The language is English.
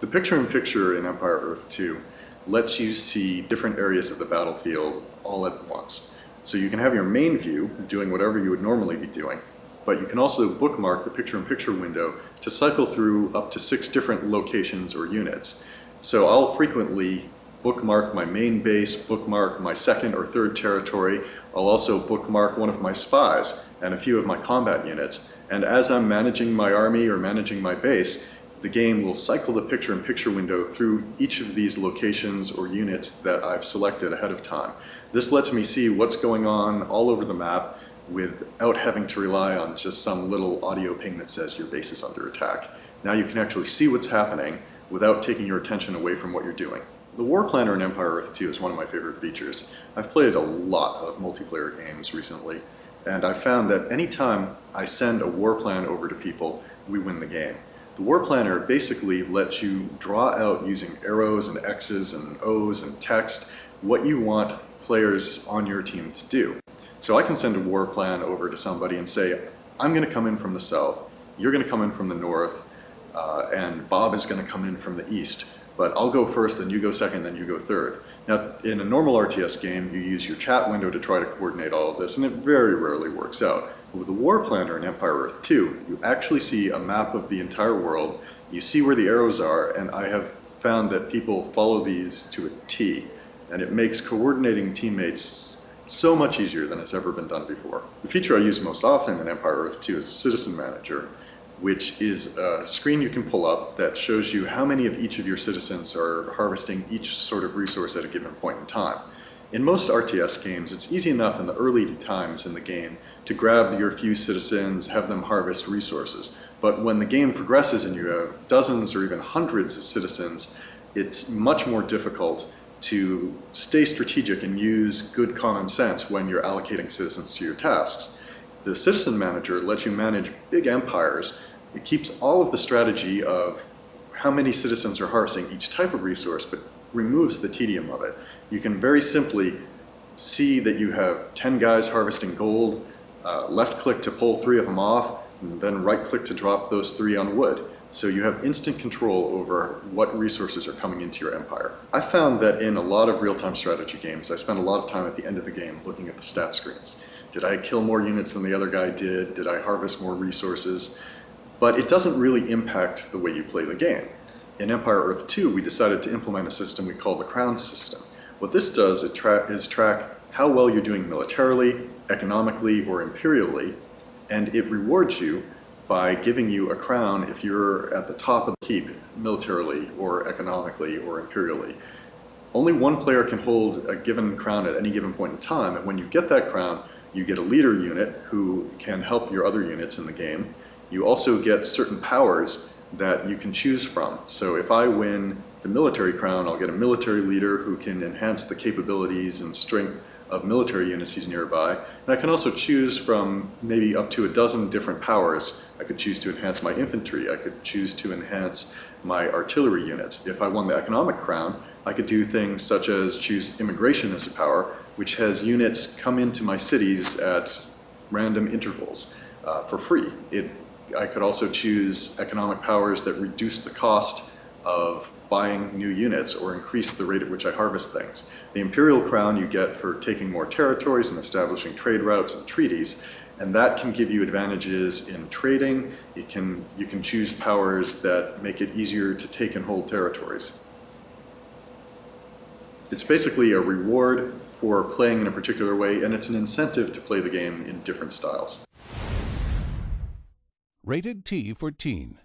The picture-in-picture in Empire Earth 2 lets you see different areas of the battlefield all at once. So you can have your main view doing whatever you would normally be doing, but you can also bookmark the picture-in-picture window to cycle through up to 6 different locations or units. So I'll frequently bookmark my main base, bookmark my second or third territory. I'll also bookmark one of my spies and a few of my combat units. And as I'm managing my army or managing my base, the game will cycle the picture-in-picture window through each of these locations or units that I've selected ahead of time. This lets me see what's going on all over the map without having to rely on just some little audio ping that says your base is under attack. Now you can actually see what's happening without taking your attention away from what you're doing. The War Planner in Empire Earth 2 is one of my favorite features. I've played a lot of multiplayer games recently, and I've found that anytime I send a war plan over to people, we win the game. The War Planner basically lets you draw out using arrows and X's and O's and text what you want players on your team to do. So I can send a war plan over to somebody and say, I'm going to come in from the south, you're going to come in from the north, and Bob is going to come in from the east. But I'll go first, then you go second, then you go third. Now, in a normal RTS game, you use your chat window to try to coordinate all of this, and it very rarely works out. But with the War Planner in Empire Earth 2, you actually see a map of the entire world, you see where the arrows are, and I have found that people follow these to a T, and it makes coordinating teammates so much easier than it's ever been done before. The feature I use most often in Empire Earth 2 is the Citizen Manager, which is a screen you can pull up that shows you how many of each of your citizens are harvesting each sort of resource at a given point in time. In most RTS games, it's easy enough in the early times in the game to grab your few citizens, have them harvest resources. But when the game progresses and you have dozens or even hundreds of citizens, it's much more difficult to stay strategic and use good common sense when you're allocating citizens to your tasks. The Citizen Manager lets you manage big empires. It keeps all of the strategy of how many citizens are harvesting each type of resource, but removes the tedium of it. You can very simply see that you have 10 guys harvesting gold, left click to pull 3 of them off, and then right click to drop those 3 on wood. So you have instant control over what resources are coming into your empire. I found that in a lot of real-time strategy games, I spend a lot of time at the end of the game looking at the stat screens. Did I kill more units than the other guy did? Did I harvest more resources? But it doesn't really impact the way you play the game. In Empire Earth 2, we decided to implement a system we call the crown system. What this does is track how well you're doing militarily, economically, or imperially, and it rewards you by giving you a crown if you're at the top of the heap, militarily, or economically, or imperially. Only one player can hold a given crown at any given point in time, and when you get that crown, you get a leader unit who can help your other units in the game. You also get certain powers that you can choose from. So if I win the military crown, I'll get a military leader who can enhance the capabilities and strength of military units he's nearby. And I can also choose from maybe up to a dozen different powers. I could choose to enhance my infantry. I could choose to enhance my artillery units. If I won the economic crown, I could do things such as choose immigration as a power, which has units come into my cities at random intervals for free. I could also choose economic powers that reduce the cost of buying new units or increase the rate at which I harvest things. The Imperial Crown you get for taking more territories and establishing trade routes and treaties, and that can give you advantages in trading. You can choose powers that make it easier to take and hold territories. It's basically a reward for playing in a particular way, and it's an incentive to play the game in different styles. Rated T for Teen.